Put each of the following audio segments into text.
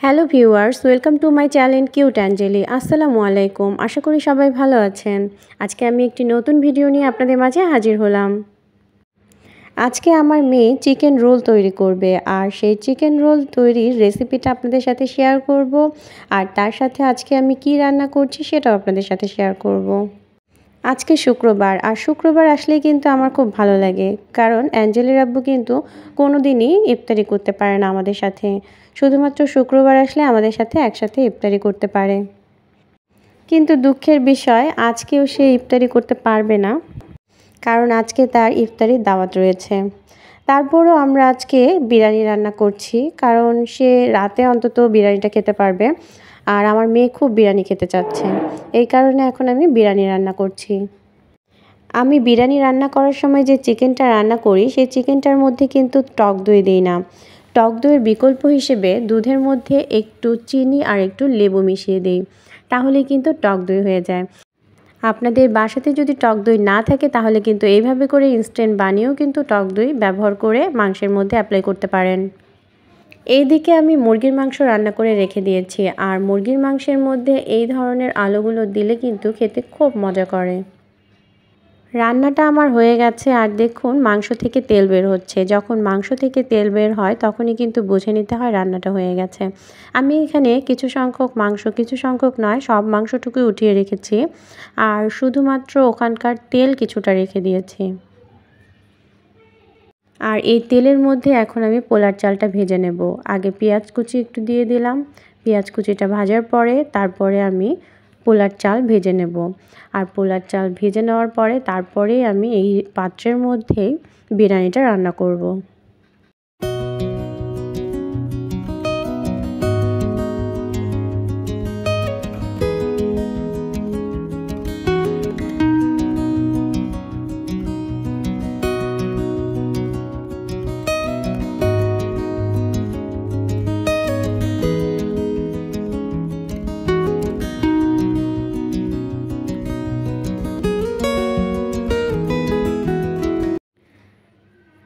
Hello viewers, welcome to my channel cute Angeli. আসসালামু আলাইকুম। আশা করি সবাই ভালো আছেন। আজকে আমি একটি নতুন ভিডিও নিয়ে আপনাদের মাঝে হাজির হলাম। আজকে আমার মেয়ে চিকেন রোল তৈরি করবে, আর সেই চিকেন রোল তৈরির রেসিপিটা আপনাদের সাথে শেয়ার করব। আর তার সাথে আজকে আমি কি রান্না করছি সেটাও আপনাদের সাথে শেয়ার করব। আজকে শুক্রবার, আর শুক্রবার আসলেই কিন্তু আমার খুব ভালো লাগে, কারণ অ্যাঞ্জেলির আব্বু কিন্তু কোনো দিনই ইফতারি করতে পারে না আমাদের সাথে। শুধুমাত্র শুক্রবার আসলে আমাদের সাথে একসাথে ইফতারি করতে পারে। কিন্তু দুঃখের বিষয়, আজকেও সে ইফতারি করতে পারবে না, কারণ আজকে তার ইফতারির দাওয়াত রয়েছে। তারপরও আমরা আজকে বিরিয়ানি রান্না করছি, কারণ সে রাতে অন্তত বিরিয়ানিটা খেতে পারবে। আর আমার মেয়ে খুব বিরিয়ানি খেতে চাচ্ছে, এই কারণে এখন আমি বিরিয়ানি রান্না করছি। আমি বিরিয়ানি রান্না করার সময় যে চিকেনটা রান্না করি, সেই চিকেনটার মধ্যে কিন্তু টক দই দিই না। টক দইয়ের বিকল্প হিসেবে দুধের মধ্যে একটু চিনি আর একটু লেবু মিশিয়ে দিই, তাহলে কিন্তু টক দই হয়ে যায়। আপনাদের বাসাতে যদি টক দই না থাকে, তাহলে কিন্তু এইভাবে করে ইনস্ট্যান্ট বানিয়েও কিন্তু টক দই ব্যবহার করে মাংসের মধ্যে অ্যাপ্লাই করতে পারেন। এইদিকে আমি মুরগির মাংস রান্না করে রেখে দিয়েছি, আর মুরগির মাংসের মধ্যে এই ধরনের আলুগুলো দিলে কিন্তু খেতে খুব মজা করে। রান্নাটা আমার হয়ে গেছে, আর দেখুন মাংস থেকে তেল বের হচ্ছে। যখন মাংস থেকে তেল বের হয় তখনই কিন্তু বুঝে নিতে হয় রান্নাটা হয়ে গেছে। আমি এখানে কিছু সংখ্যক মাংস, কিছু সংখ্যক নয়, সব মাংসটুকুই উঠিয়ে রেখেছি, আর শুধুমাত্র ওখানকার তেল কিছুটা রেখে দিয়েছি। আর এই তেলের মধ্যে এখন আমি পোলার চালটা ভেজে নেব। আগে পেঁয়াজ কুচি একটু দিয়ে দিলাম। পেঁয়াজ কুচিটা ভাজার পরে তারপরে আমি পোলার চাল ভেজে নেব। আর পোলার চাল ভেজে নেওয়ার পরে তারপরেই আমি এই পাত্রের মধ্যেই বিরিয়ানিটা রান্না করব।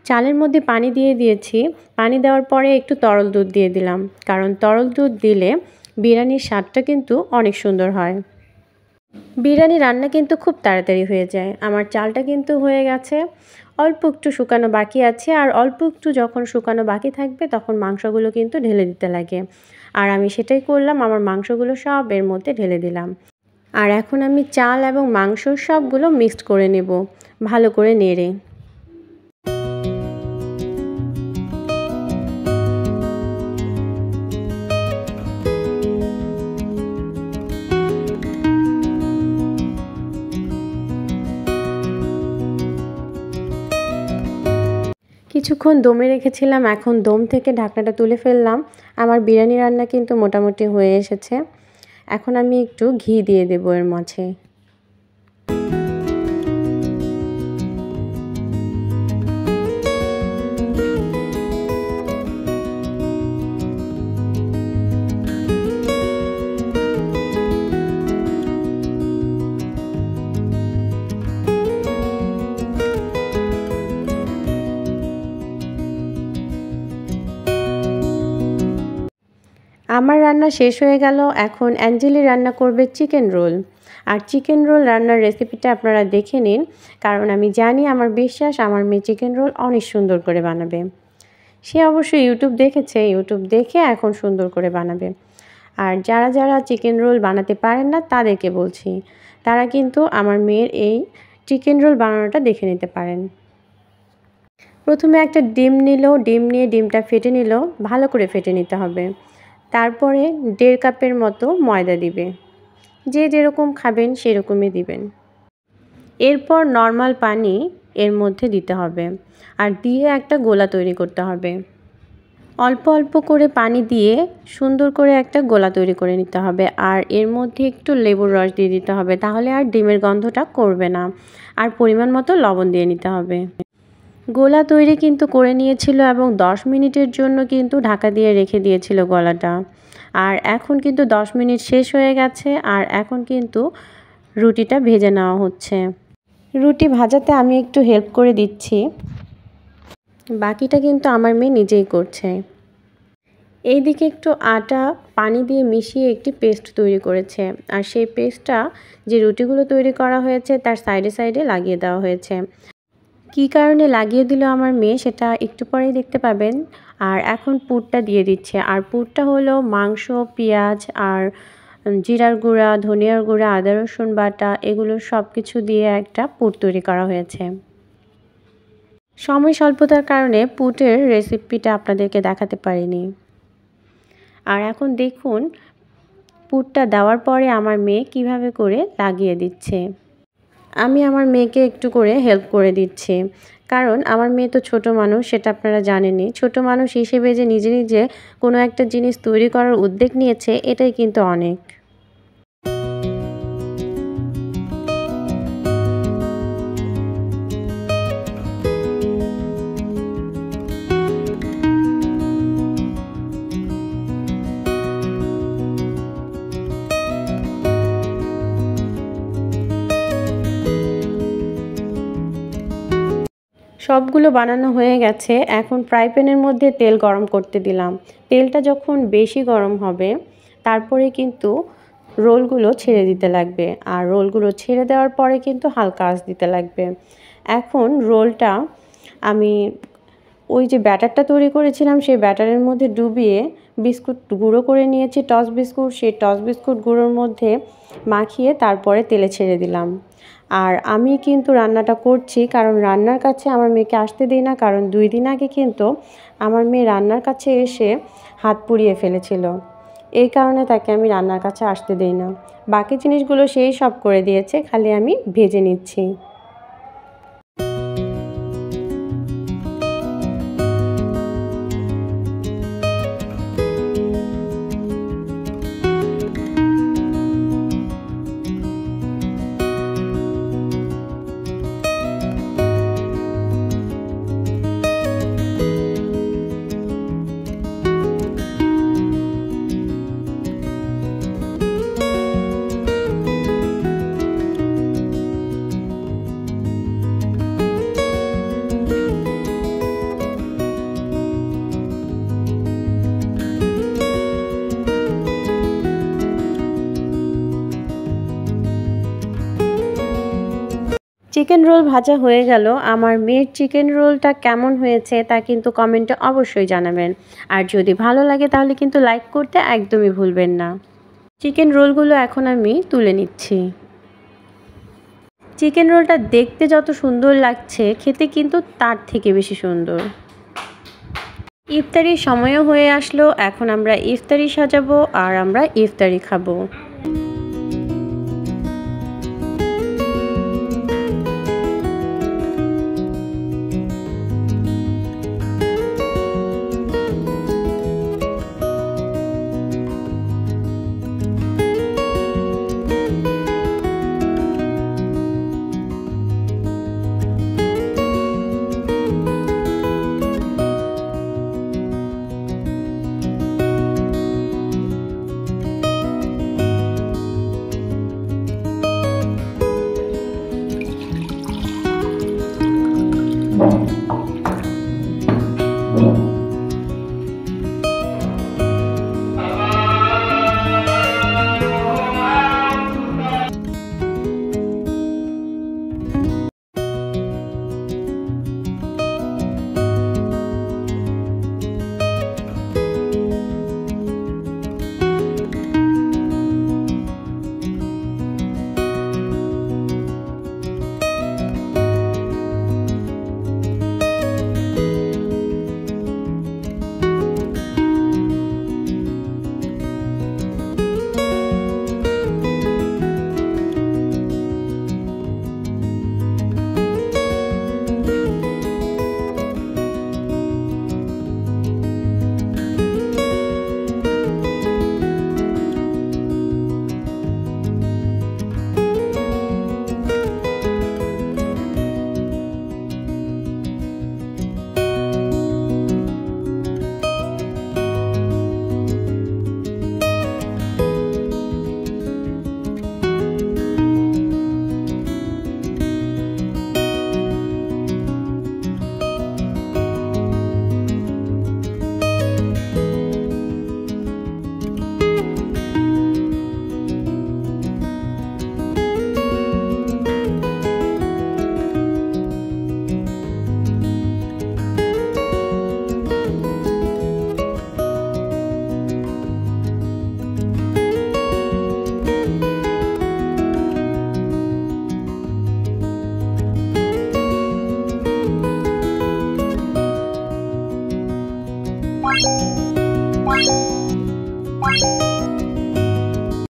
চালের মধ্যে পানি দিয়ে দিয়েছি। পানি দেওয়ার পরে একটু তরল দুধ দিয়ে দিলাম, কারণ তরল দুধ দিলে বিরিয়ানির স্বাদটা কিন্তু অনেক সুন্দর হয়। বিরিয়ানি রান্না কিন্তু খুব তাড়াতাড়ি হয়ে যায়। আমার চালটা কিন্তু হয়ে গেছে, অল্প একটু শুকানো বাকি আছে। আর অল্প একটু যখন শুকানো বাকি থাকবে তখন মাংসগুলো কিন্তু ঢেলে দিতে লাগে, আর আমি সেটাই করলাম। আমার মাংসগুলো সব এর মধ্যে ঢেলে দিলাম। আর এখন আমি চাল এবং মাংস সবগুলো মিক্সড করে নেব ভালো করে নেড়ে। কিছুক্ষণ দমে রেখেছিলাম, এখন দম থেকে ঢাকনাটা তুলে ফেললাম। আমার বিরিয়ানি রান্না কিন্তু মোটামুটি হয়ে এসেছে। এখন আমি একটু ঘি দিয়ে দেবো এর মাঝে। আমার রান্না শেষ হয়ে গেল। এখন অ্যাঞ্জেলি রান্না করবে চিকেন রোল। আর চিকেন রোল রান্নার রেসিপিটা আপনারা দেখে নিন, কারণ আমি জানি, আমার বিশ্বাস, আমার মেয়ে চিকেন রোল অনেক সুন্দর করে বানাবে। সে অবশ্যই ইউটিউব দেখেছে, ইউটিউব দেখে এখন সুন্দর করে বানাবে। আর যারা যারা চিকেন রোল বানাতে পারেন না তাদেরকে বলছি, তারা কিন্তু আমার মেয়ের এই চিকেন রোল বানানোটা দেখে নিতে পারেন। প্রথমে একটা ডিম নিল, ডিম নিয়ে ডিমটা ফেটে নিল, ভালো করে ফেটে নিতে হবে। তারপরে 1.5 কাপের মতো ময়দা দিবে, যে যেরকম খাবেন সেরকমই দিবেন। এরপর নর্মাল পানি এর মধ্যে দিতে হবে, আর দিয়ে একটা গোলা তৈরি করতে হবে। অল্প অল্প করে পানি দিয়ে সুন্দর করে একটা গোলা তৈরি করে নিতে হবে, আর এর মধ্যে একটু লেবুর রস দিয়ে দিতে হবে, তাহলে আর ডিমের গন্ধটা করবে না। আর পরিমাণ মতো লবণ দিয়ে নিতে হবে। গোলা তৈরি কিন্তু করে নিয়েছিল, এবং 10 মিনিটের জন্য কিন্তু ঢাকা দিয়ে রেখে দিয়েছিল গলাটা। আর এখন কিন্তু 10 মিনিট শেষ হয়ে গেছে, আর এখন কিন্তু রুটিটা ভেজে নেওয়া হচ্ছে। রুটি ভাজাতে আমি একটু হেল্প করে দিচ্ছি, বাকিটা কিন্তু আমার মেয়ে নিজেই করছে। এইদিকে একটু আটা পানি দিয়ে মিশিয়ে একটি পেস্ট তৈরি করেছে, আর সেই পেস্টটা যে রুটিগুলো তৈরি করা হয়েছে তার সাইডে সাইডে লাগিয়ে দেওয়া হয়েছে। কী কারণে লাগিয়ে দিল আমার মেয়ে সেটা একটু পরেই দেখতে পাবেন। আর এখন পুরটা দিয়ে দিচ্ছে, আর পুরটা হলো মাংস, পেঁয়াজ আর জিরার গুঁড়া, ধনিয়ার গুঁড়া, আদা রসুন বাটা, এগুলো সব কিছু দিয়ে একটা পুর তৈরি করা হয়েছে। সময় স্বল্পতার কারণে পুরের রেসিপিটা আপনাদেরকে দেখাতে পারিনি। আর এখন দেখুন পুরটা দেওয়ার পরে আমার মেয়ে কিভাবে করে লাগিয়ে দিচ্ছে। আমি আমার মেয়েকে একটু করে হেল্প করে দিচ্ছি, কারণ আমার মেয়ে তো ছোট মানুষ, সেটা আপনারা জানেনই। ছোট মানুষ হিসেবে যে নিজে নিজে কোনো একটা জিনিস তৈরি করার উদ্যোগ নিয়েছে, এটাই কিন্তু অনেক। সবগুলো বানানো হয়ে গেছে। এখন ফ্রাই প্যানের মধ্যে তেল গরম করতে দিলাম। তেলটা যখন বেশি গরম হবে তারপরে কিন্তু রোলগুলো ছেড়ে দিতে লাগবে, আর রোলগুলো ছেড়ে দেওয়ার পরে কিন্তু হালকা আঁচ দিতে লাগবে। এখন রোলটা আমি ওই যে ব্যাটারটা তৈরি করেছিলাম সেই ব্যাটারের মধ্যে ডুবিয়ে বিস্কুট গুঁড়ো করে নিয়েছি, টস বিস্কুট, সেই টস বিস্কুট গুঁড়োর মধ্যে মাখিয়ে তারপরে তেলে ছেড়ে দিলাম। আর আমি কিন্তু রান্নাটা করছি, কারণ রান্নার কাছে আমার মেয়েকে আসতে দিই না, কারণ 2 দিন আগে কিন্তু আমার মেয়ে রান্নার কাছে এসে হাত পুড়িয়ে ফেলেছিল। এই কারণে তাকে আমি রান্নার কাছে আসতে দিই না। বাকি জিনিসগুলো সেই সব করে দিয়েছে, খালি আমি ভেজে নিচ্ছি। চিকেন রোল ভাজা হয়ে গেল। আমার মেয়ের চিকেন রোলটা কেমন হয়েছে তা কিন্তু কমেন্টে অবশ্যই জানাবেন। আর যদি ভালো লাগে তাহলে কিন্তু লাইক করতে একদমই ভুলবেন না। চিকেন রোলগুলো এখন আমি তুলে নিচ্ছি। চিকেন রোলটা দেখতে যত সুন্দর লাগছে, খেতে কিন্তু তার থেকে বেশি সুন্দর। ইফতারির সময়ও হয়ে আসলো, এখন আমরা ইফতারি সাজাবো আর আমরা ইফতারি খাবো।